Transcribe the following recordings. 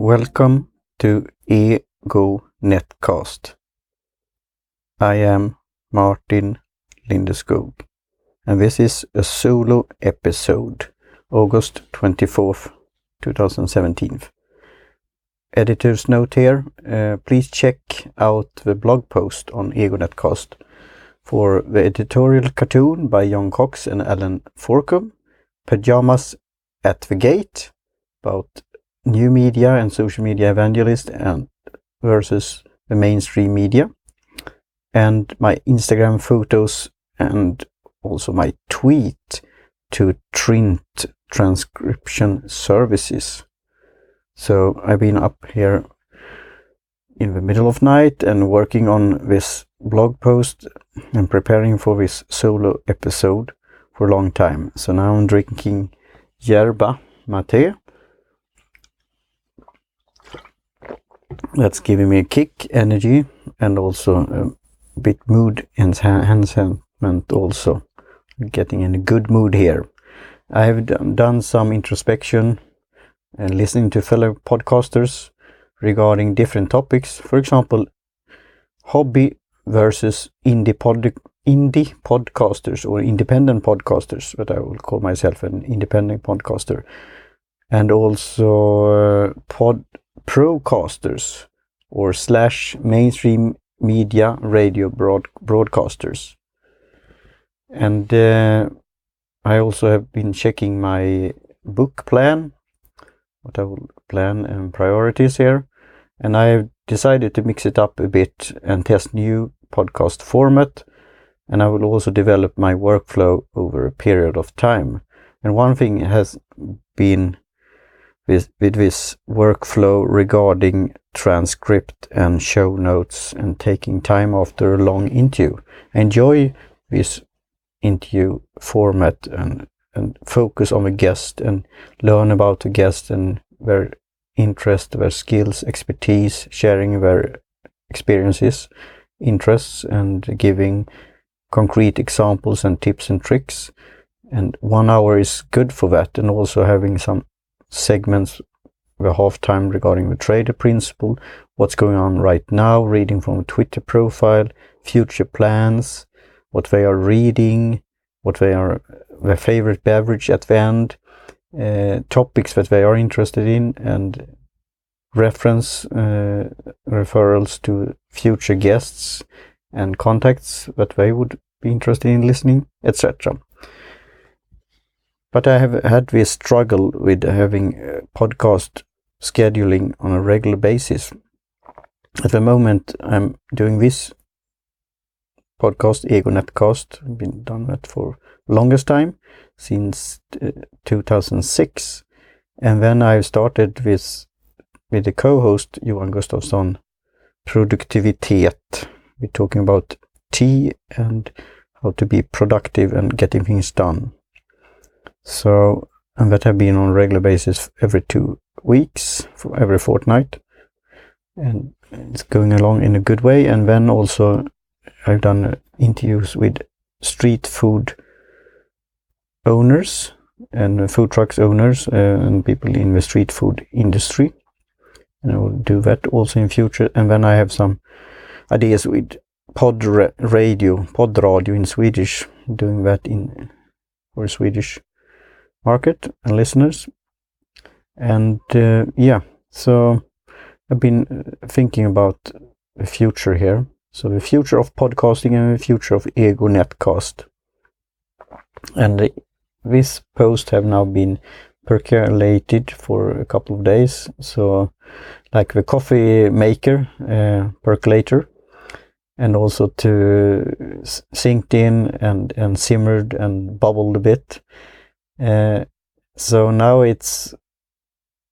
Welcome to EGO NetCast. I am Martin Lindeskog, and this is a solo episode, August 24th, 2017. Editor's note here, please check out the blog post on EGO NetCast for the editorial cartoon by John Cox and Alan Forkum, Pajamas at the Gate, about new media and social media evangelist and versus the mainstream media, and my Instagram photos and also my tweet to Trint transcription services. So I've been up here in the middle of night and working on this blog post and preparing for this solo episode for a long time. So now I'm drinking yerba mate. That's giving me a kick, energy, and also a bit mood enhancement also. Getting in a good mood here. I have done some introspection and listening to fellow podcasters regarding different topics. For example, hobby versus indie podcasters or independent podcasters, but I will call myself an independent podcaster. And also procasters or / mainstream media radio broadcasters. And I also have been checking my book plan, what I will plan and priorities here, and I have decided to mix it up a bit and test new podcast format, and I will also develop my workflow over a period of time. And one thing has been with this workflow regarding transcript and show notes and taking time after a long interview. I enjoy this interview format and focus on the guest and learn about the guest and their interest, their skills, expertise, sharing their experiences, interests, and giving concrete examples and tips and tricks. And 1 hour is good for that, and also having some segments, the half time regarding the trader principle, what's going on right now, reading from a Twitter profile, future plans, what they are reading, what they are their favorite beverage at the end, topics that they are interested in, and reference referrals to future guests and contacts that they would be interested in listening, etc. But I have had this struggle with having podcast scheduling on a regular basis. At the moment, I'm doing this podcast, EGO NetCast. I've been done that for the longest time, since 2006. And then I started with the co-host, Johan Gustafsson, Produktivitet. We're talking about tea and how to be productive and getting things done. So, and that have been on a regular basis every 2 weeks, for every fortnight, and it's going along in a good way. And then also I've done interviews with street food owners and food trucks owners and people in the street food industry, and I will do that also in future. And then I have some ideas with pod radio in Swedish, doing that for Swedish market and listeners. And so I've been thinking about the future here. So the future of podcasting and the future of EGO NetCast. And this post have now been percolated for a couple of days. So like the coffee maker, percolator, and also to sinked in and simmered and bubbled a bit. So now it's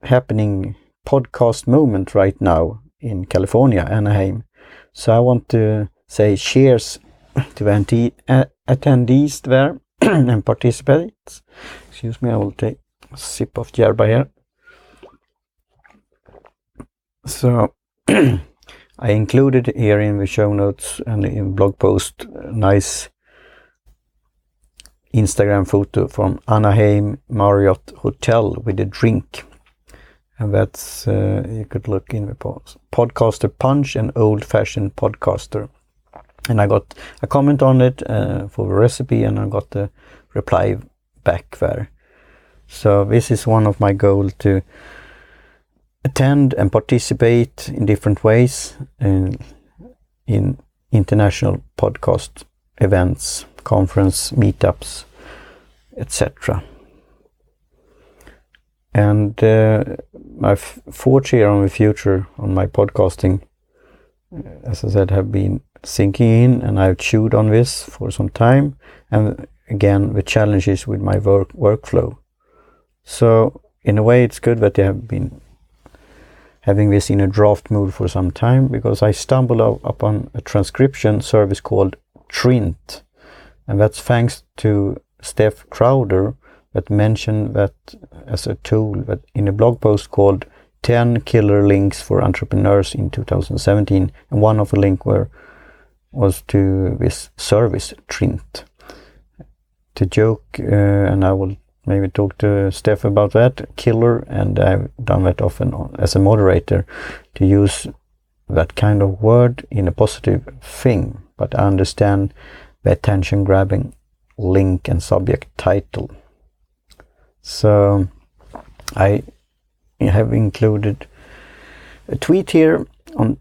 happening podcast moment right now in California, Anaheim. So I want to say cheers to the attendees there and participants. Excuse me, I will take a sip of yerba here. So I included here in the show notes and in blog post a nice Instagram photo from Anaheim Marriott Hotel with a drink. And that's, you could look in the podcaster punch and old-fashioned podcaster. And I got a comment on it for the recipe, and I got the reply back there. So this is one of my goals, to attend and participate in different ways in international podcast events, conference, meetups, etc. And my thoughts here on the future on my podcasting, as I said, have been sinking in, and I've chewed on this for some time. And again, the challenges with my workflow. So in a way, it's good that they have been having this in a draft mode for some time, because I stumbled upon a transcription service called Trint, and that's thanks to Steph Crowder, that mentioned that as a tool that in a blog post called 10 Killer Links for Entrepreneurs in 2017, and one of the links was to this service Trint. To joke, and I will maybe talk to Steph about that, killer, and I've done that often as a moderator, to use that kind of word in a positive thing, but I understand the attention grabbing link and subject title. So I have included a tweet here on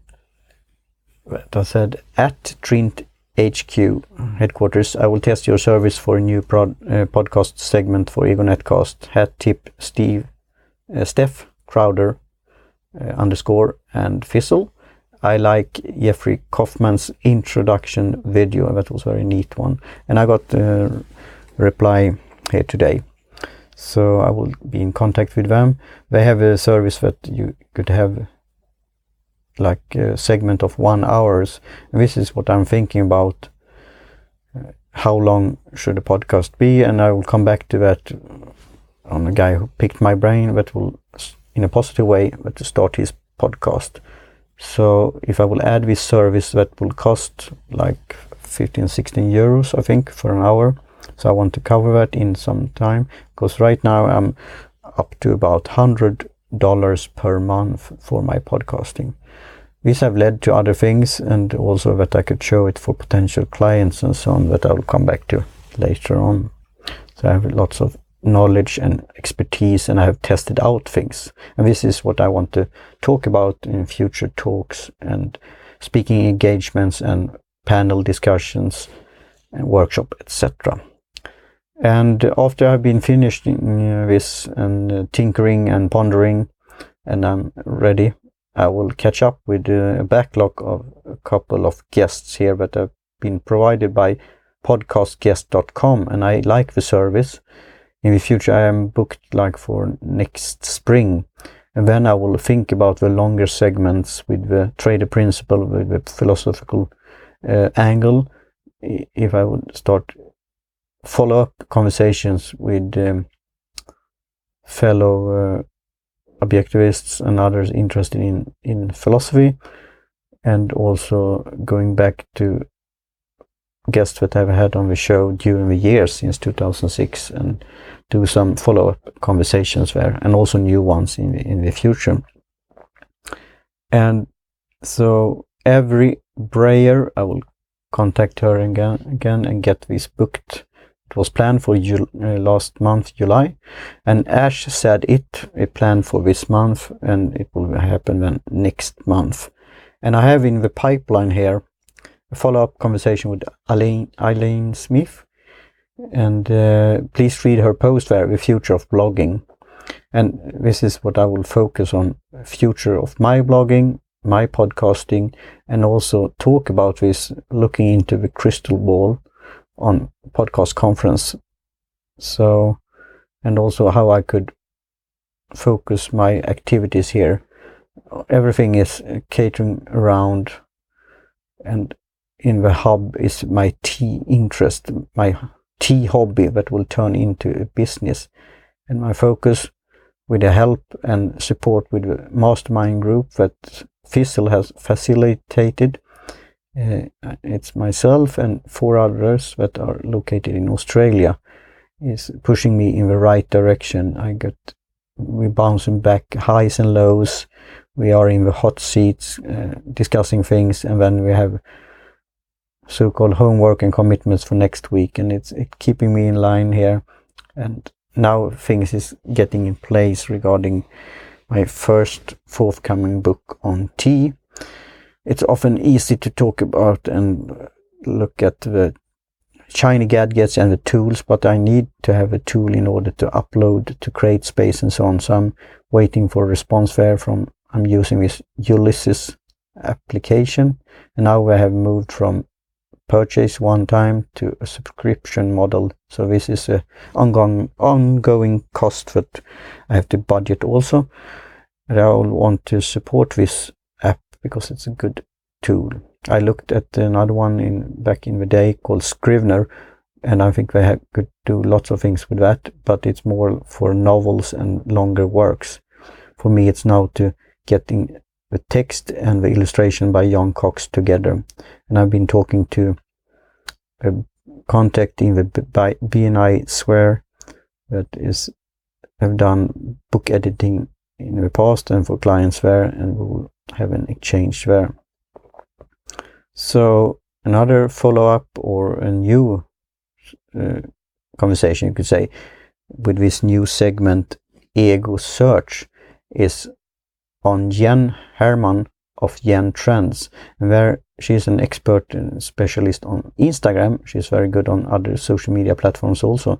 that I said, at Trint HQ headquarters, I will test your service for a new podcast segment for EGO NetCast. Hat tip Steph Crowder _ and Fizzle. I like Jeffrey Kaufman's introduction video. That was a very neat one. And I got a reply here today. So I will be in contact with them. They have a service that you could have like a segment of 1 hour. And this is what I'm thinking about. How long should a podcast be? And I will come back to that on a guy who picked my brain that will, in a positive way, to start his podcast. So if I will add this service, that will cost like 15-16 euros, I think, for an hour. So I want to cover that in some time, because right now I'm up to about $100 per month for my podcasting. These have led to other things, and also that I could show it for potential clients and so on, that I will come back to later on. So I have lots of knowledge and expertise, and I have tested out things. And this is what I want to talk about in future talks and speaking engagements and panel discussions and workshop, etc. And after I've been finished this and tinkering and pondering, and I'm ready, I will catch up with a backlog of a couple of guests here that have been provided by podcastguest.com, and I like the service. In the future I am booked like for next spring, and then I will think about the longer segments with the trader principle, with the philosophical angle. If I would start follow-up conversations with fellow objectivists and others interested in philosophy, and also going back to guests that I've had on the show during the years since 2006, and do some follow-up conversations there, and also new ones in the future. And so every Breyer, I will contact her again and get this booked. It was planned for last month, July, and Ash said it planned for this month, and it will happen then next month. And I have in the pipeline here a follow-up conversation with Eileen Smith, and please read her post there, The Future of Blogging. And this is what I will focus on, future of my blogging, my podcasting, and also talk about this, looking into the crystal ball on podcast conference. So, and also how I could focus my activities here. Everything is catering around, and in the hub is my tea interest, my tea hobby that will turn into a business. And my focus, with the help and support with the mastermind group that Fizzle has facilitated, it's myself and 4 others that are located in Australia, is pushing me in the right direction. I got we're bouncing back highs and lows. We are in the hot seats discussing things, and then we have so-called homework and commitments for next week, and it's keeping me in line here. And now things is getting in place regarding my first forthcoming book on tea. It's often easy to talk about and look at the shiny gadgets and the tools, but I need to have a tool in order to upload, to create space and so on. So I'm waiting for a response there I'm using this Ulysses application, and now we have moved from purchase one time to a subscription model. So this is a ongoing cost that I have to budget also. And I will want to support this app because it's a good tool. I looked at another one back in the day called Scrivener, and I think they could do lots of things with that, but it's more for novels and longer works. For me, it's now to getting the text and the illustration by Jan Cox together. And I've been talking to contacting the BNI Swear that have done book editing in the past and for clients there, and we will have an exchange there. So another follow-up or a new conversation, you could say, with this new segment, Ego Search, is on Jen Herman of Jen Trends, and where she's an expert and specialist on Instagram. She's very good on other social media platforms also,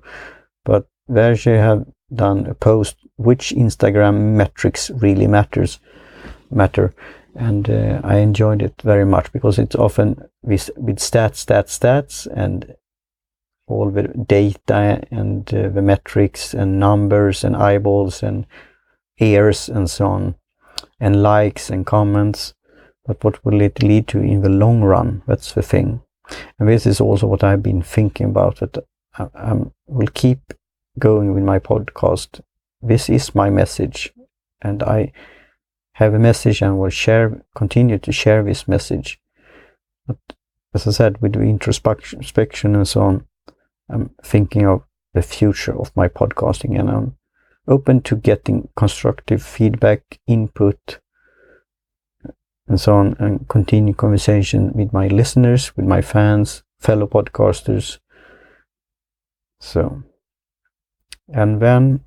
but there she have done a post which Instagram metrics really matter, and I enjoyed it very much because it's often with stats and all the data and the metrics and numbers and eyeballs and ears and so on, and likes and comments. But what will it lead to in the long run? That's the thing. And this is also what I've been thinking about, that I will keep going with my podcast. This is my message, and I have a message and will continue to share this message. But as I said, with the introspection and so on, I'm thinking of the future of my podcasting, and I'm open to getting constructive feedback, input, and so on, and continue conversation with my listeners, with my fans, fellow podcasters. So, and then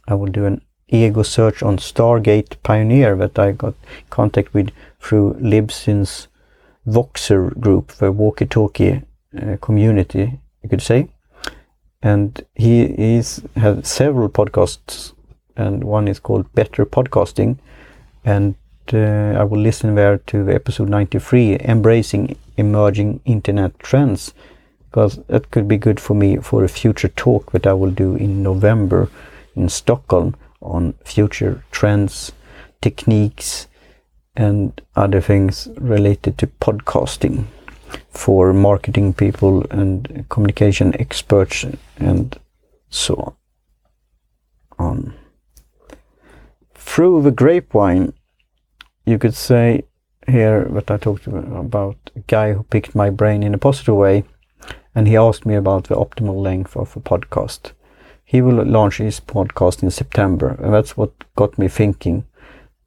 I will do an ego search on Stargate Pioneer that I got contact with through Libsyn's Voxer group, the walkie-talkie community, you could say. And he has several podcasts, and one is called Better Podcasting, and I will listen there to the episode 93, Embracing Emerging Internet Trends, because that could be good for me for a future talk that I will do in November in Stockholm on future trends, techniques, and other things related to podcasting for marketing people and communication experts and so on. Through the grapevine, you could say here that I talked about a guy who picked my brain in a positive way, and he asked me about the optimal length of a podcast. He will launch his podcast in September, and that's what got me thinking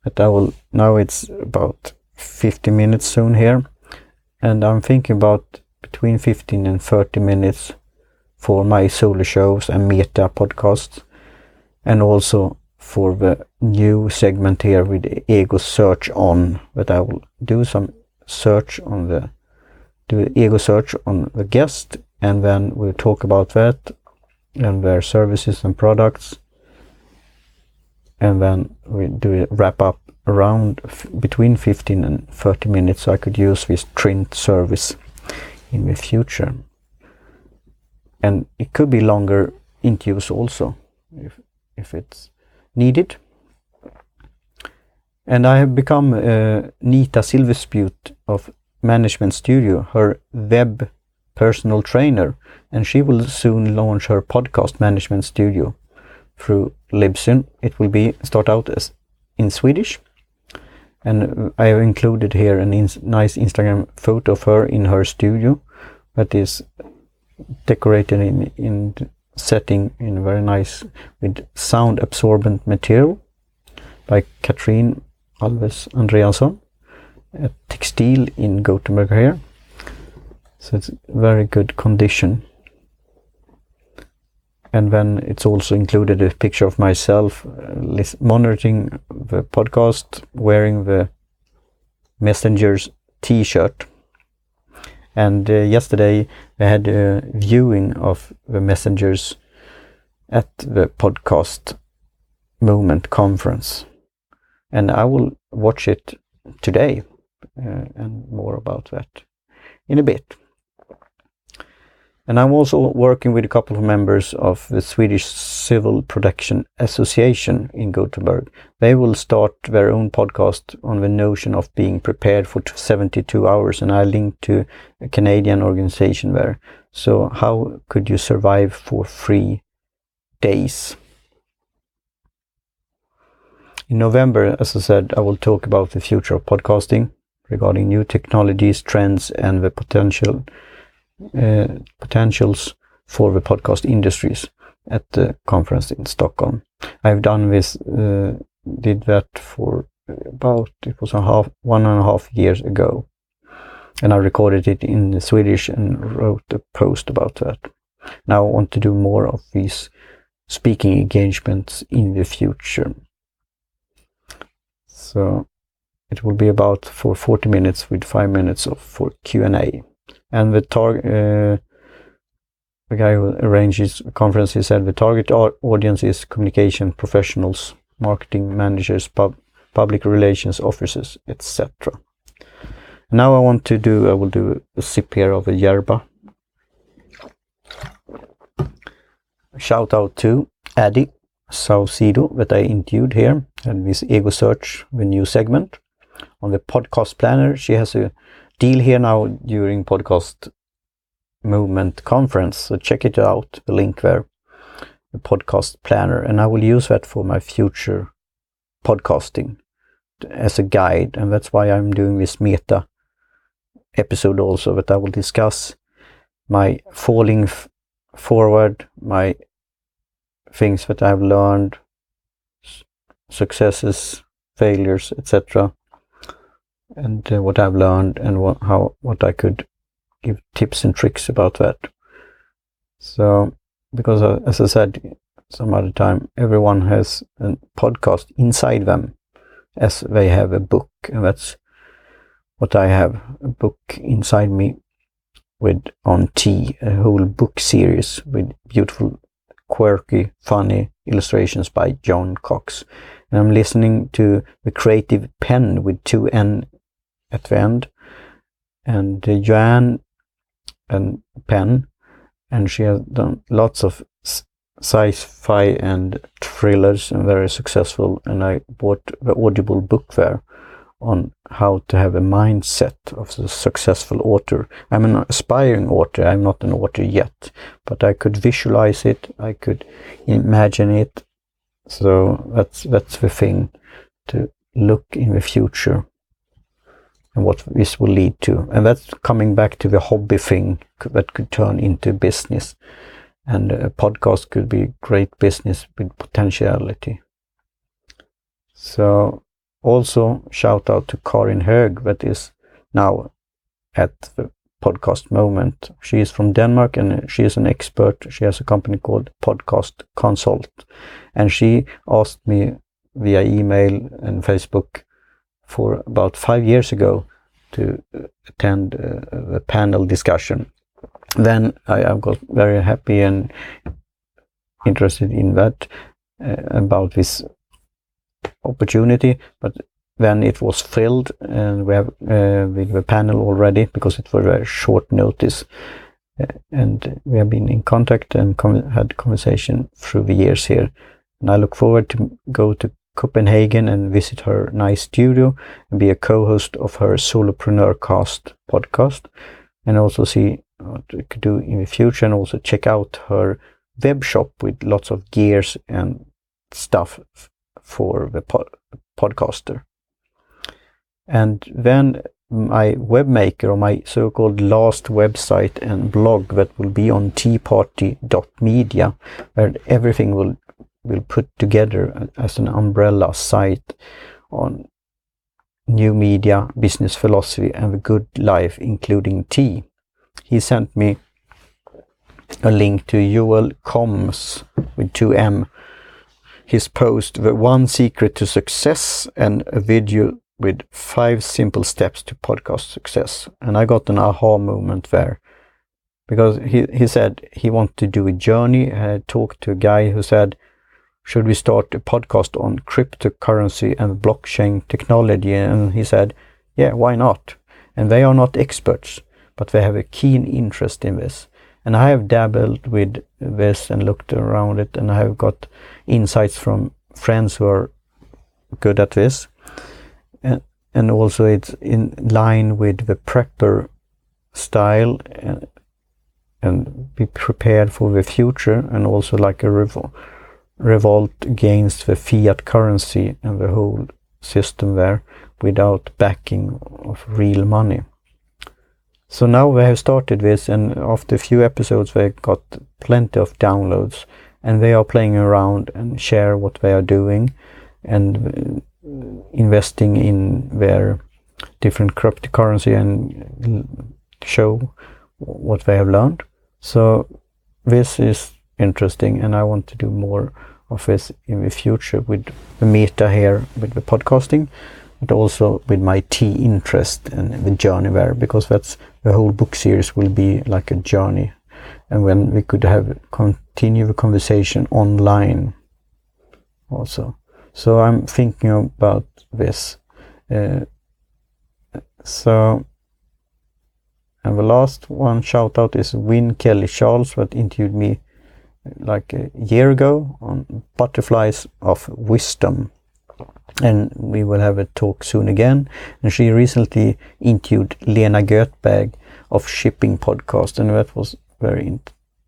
that I will, now it's about 50 minutes soon here, and I'm thinking about between 15 and 30 minutes for my solo shows and meta podcasts, and also for the new segment here with the ego search on, that I will do some search on do ego search on the guest, and then we'll talk about that and their services and products, and then we do a wrap up around between 15 and 30 minutes, so I could use this Trint service in the future. And it could be longer interviews also if it's needed. And I have become Nita Silverspute of Management Studio, her web personal trainer, and she will soon launch her podcast Management Studio through Libsyn. It will start out as in Swedish, and I have included here a nice Instagram photo of her in her studio that is decorated in setting in very nice with sound absorbent material by Katrin Alves Andreasson at Textile in Gothenburg here. So it's very good condition. And then it's also included a picture of myself monitoring the podcast, wearing the Messenger's t-shirt. And yesterday we had a viewing of the Messengers at the podcast Moment conference. And I will watch it today and more about that in a bit. And I'm also working with a couple of members of the Swedish Civil Protection Association in Gothenburg. They will start their own podcast on the notion of being prepared for 72 hours, and I linked to a Canadian organization there. So how could you survive for 3 days? In November, as I said, I will talk about the future of podcasting regarding new technologies, trends, and the potentials for the podcast industries at the conference in Stockholm. I've done this, did that for about, it was 1.5 years ago, and I recorded it in Swedish and wrote a post about that. Now I want to do more of these speaking engagements in the future. So it will be about for 40 minutes with 5 minutes for Q&A. And the guy who arranges the conference, he said the target audience is communication professionals, marketing managers, public relations officers, etc. Now I will do a sip here of a yerba. Shout out to Addy Saucedo that I interviewed here, and this Ego Search, the new segment on the podcast planner. She has a deal here now during podcast movement conference, so check it out, the link there, the podcast planner, and I will use that for my future podcasting as a guide. And that's why I'm doing this meta episode also, that I will discuss my falling forward, my things that I've learned, successes, failures, etc., and what I've learned, and what I could give tips and tricks about that. So, because as I said some other time, everyone has a podcast inside them, as they have a book, and that's what I have, a book inside me with On Tea, a whole book series with beautiful, quirky, funny illustrations by John Cox. And I'm listening to The Creative Pen with 2 N at the end, and Joanne and Penn, and she has done lots of sci-fi and thrillers, and very successful. And I bought the Audible book there on how to have a mindset of a successful author. I'm an aspiring author, I'm not an author yet, but I could visualize it, I could imagine it. So that's the thing, to look in the future and what this will lead to. And that's coming back to the hobby thing that could turn into business. And a podcast could be great business with potentiality. So also shout out to Karin Hög, that is now at the podcast moment. She is from Denmark, and she is an expert. She has a company called Podcast Consult, and she asked me via email and Facebook for about 5 years ago to attend a panel discussion. Then I got very happy and interested in that, about this opportunity, but then it was filled, and we have with the panel already, because it was very short notice, and we have been in contact and had conversation through the years here. And I look forward to go to Copenhagen and visit her nice studio and be a co-host of her Solopreneur Cast podcast, and also see what we could do in the future, and also check out her web shop with lots of gears and stuff for the podcaster. And then my webmaker, or my so-called last website and blog that will be on teaparty.media, where everything will put together as an umbrella site on new media, business philosophy, and the good life, including tea. He sent me a link to Joel Combs with 2M, his post, The One Secret to Success, and a video with 5 simple steps to podcast success. And I got an aha moment there, because he said he wanted to do a journey. I talked to a guy who said, should we start a podcast on cryptocurrency and blockchain technology? And he said, yeah, why not? And they are not experts, but they have a keen interest in this. And I have dabbled with this and looked around it, and I have got insights from friends who are good at this. And also it's in line with the prepper style, and be prepared for the future, and also like a revolt against the fiat currency and the whole system there without backing of real money. So now we have started this, and after a few episodes they got plenty of downloads, and they are playing around and share what they are doing and investing in their different cryptocurrency and show what they have learned. So this is interesting, and I want to do more of this in the future with the meta here, with the podcasting, but also with my tea interest and the journey there, because that's the whole book series will be like a journey, and when we could continue the conversation online also. So I'm thinking about this. So, and the last one shout out is Win Kelly Charles, that interviewed me like a year ago on Butterflies of Wisdom, and we will have a talk soon again. And she recently interviewed Lena Göthberg of Shipping Podcast, and that was very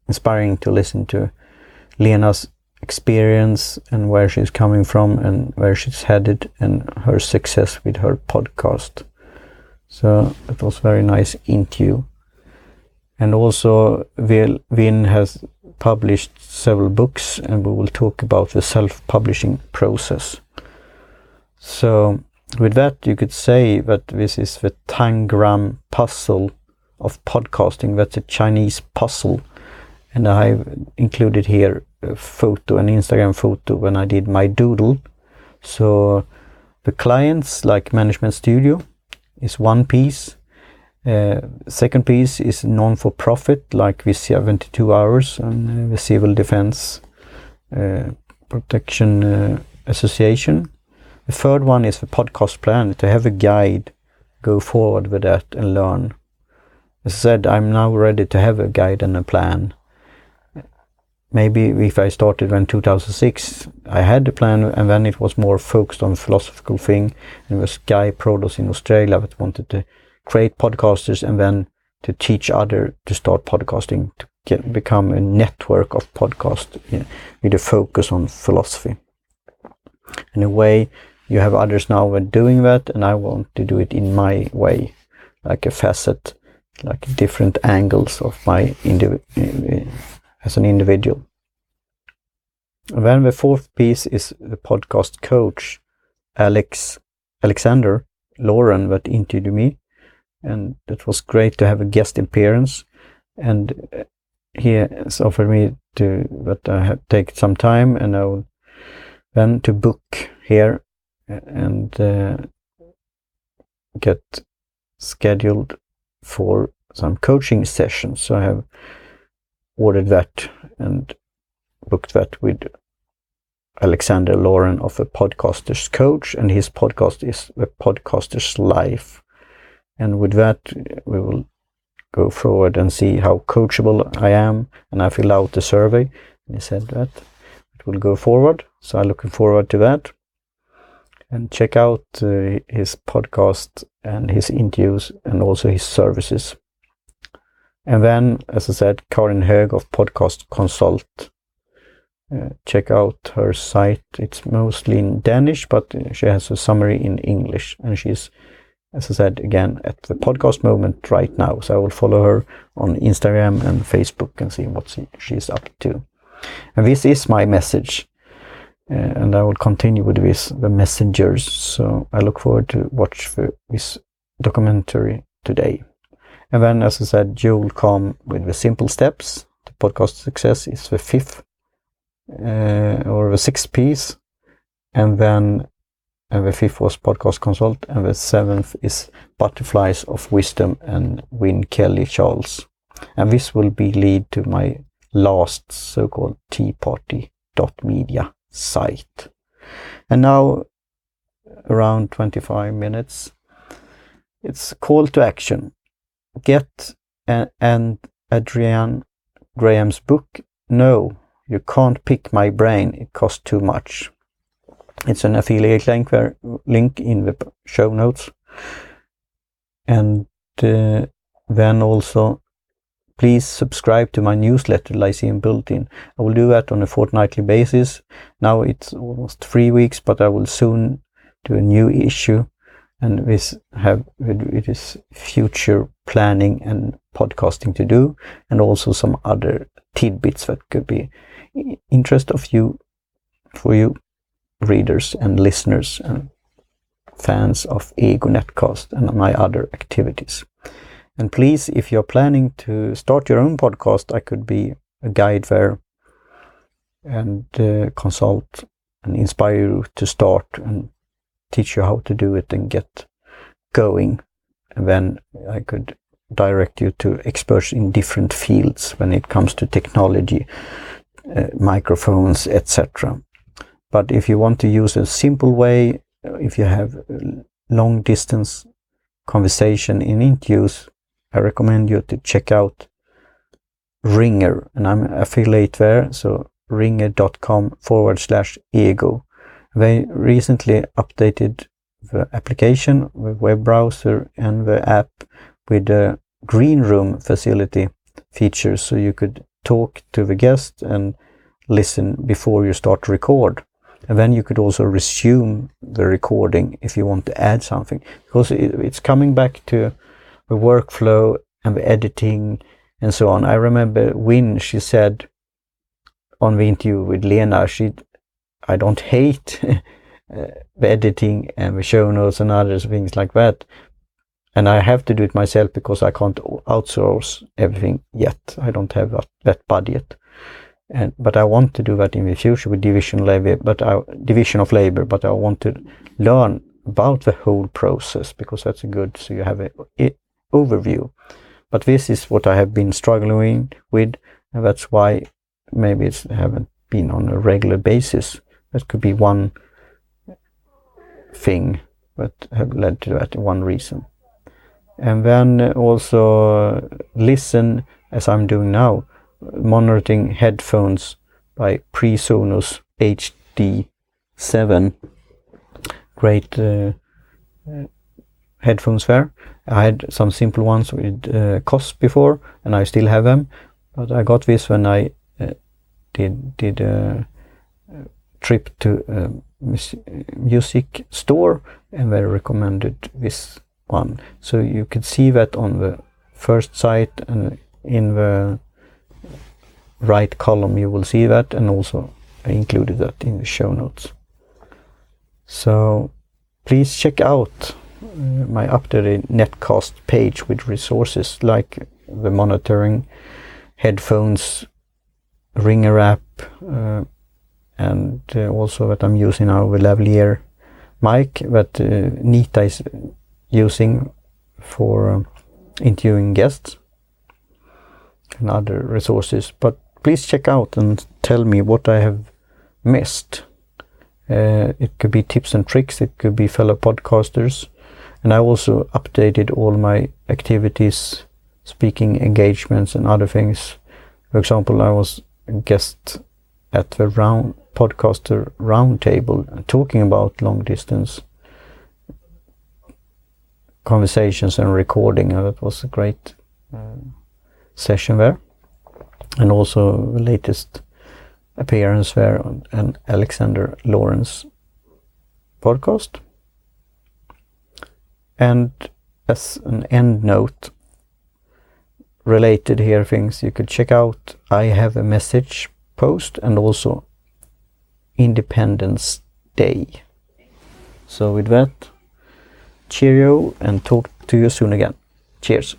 inspiring to listen to Lena's experience and where she's coming from and where she's headed and her success with her podcast. So it was very nice interview. And also Vin has published several books, and we will talk about the self-publishing process. So with that, you could say that this is the Tangram puzzle of podcasting. That's a Chinese puzzle, and I've included here a photo, an Instagram photo when I did my doodle. So the clients, like Management Studio, is one piece. Second piece is non-for-profit, like the 72 Hours and the Civil Defense Protection Association. The third one is the podcast plan, to have a guide, go forward with that and learn. As I said, I'm now ready to have a guide and a plan. Maybe if I started in 2006, I had a plan, and then it was more focused on philosophical thing. And there was Guy Prodos in Australia that wanted to create podcasters and then to teach others to start podcasting, to become a network of podcasts, with a focus on philosophy. In a way, you have others now that are doing that, and I want to do it in my way, like a facet, like different angles of my as an individual. And then the fourth piece is the podcast coach, Alexander Lauren, that interviewed me, and it was great to have a guest appearance. And he has offered me that I have take some time, and I will then to book here and get scheduled for some coaching sessions. So I have ordered that and booked that with Alexander Lauren of a Podcaster's Coach, and his podcast is The Podcaster's Life. And with that, we will go forward and see how coachable I am. And I filled out the survey, and he said that it will go forward. So I'm looking forward to that. And check out his podcast and his interviews and also his services. And then, as I said, Karin Hög of Podcast Consult. Check out her site. It's mostly in Danish, but she has a summary in English, and she's as I said, again, at the podcast moment right now. So I will follow her on Instagram and Facebook and see what she's up to. And this is my message. And I will continue with the messengers. So I look forward to watch this documentary today. And then, as I said, you will come with the simple steps. The podcast success is the fifth or the sixth piece. And then the fifth was podcast consult. And the seventh is butterflies of wisdom and Win Kelly Charles. And this will lead to my last so-called teaparty.media site. And now, around 25 minutes, it's call to action. Get and Adrienne Graham's book. No, you can't pick my brain. It costs too much. It's an affiliate link in the show notes. And then also, please subscribe to my newsletter, Lyceum Bulletin. I will do that on a fortnightly basis. Now it's almost 3 weeks, but I will soon do a new issue. And it is future planning and podcasting to do, and also some other tidbits that could be interest for you readers and listeners and fans of EGO NetCast and my other activities. And please, if you're planning to start your own podcast, I could be a guide there and consult and inspire you to start and teach you how to do it and get going. And then I could direct you to experts in different fields when it comes to technology, microphones, etc. But if you want to use a simple way, if you have long distance conversation in interviews, I recommend you to check out Ringer, and I'm an affiliate there, so ringer.com/ego. They recently updated the application, the web browser, and the app with the green room facility features, so you could talk to the guest and listen before you start to record. And then you could also resume the recording if you want to add something, because it's coming back to the workflow and the editing and so on. I remember Win, she said on the interview with Lena, I don't hate the editing and the show notes and other things like that. And I have to do it myself because I can't outsource everything yet. I don't have that budget. But I want to do that in the future with division of labor, but I want to learn about the whole process, because that's good, so you have an overview. But this is what I have been struggling with, and that's why maybe I haven't been on a regular basis. That could be one thing that have led to that, one reason. And then also listen, as I'm doing now, monitoring headphones by PreSonus HD7. Great headphones there. I had some simple ones with costs before, and I still have them. But I got this when I did a trip to a music store, and they recommended this one. So you could see that on the first site, and in the right column you will see that, and also I included that in the show notes. So please check out my updated netcast page with resources like the monitoring, headphones, Ringer app, and also that I'm using now the lavalier mic that Nita is using for interviewing guests, and other resources. But please check out and tell me what I have missed. It could be tips and tricks, it could be fellow podcasters, and I also updated all my activities, speaking engagements and other things. For example, I was a guest at the podcaster roundtable talking about long distance conversations and recording, and that was a great session there. And also the latest appearance there on an Alexander Lawrence podcast. And as an end note, related here things you could check out, I have a message post and also Independence Day. So with that, cheerio and talk to you soon again. Cheers.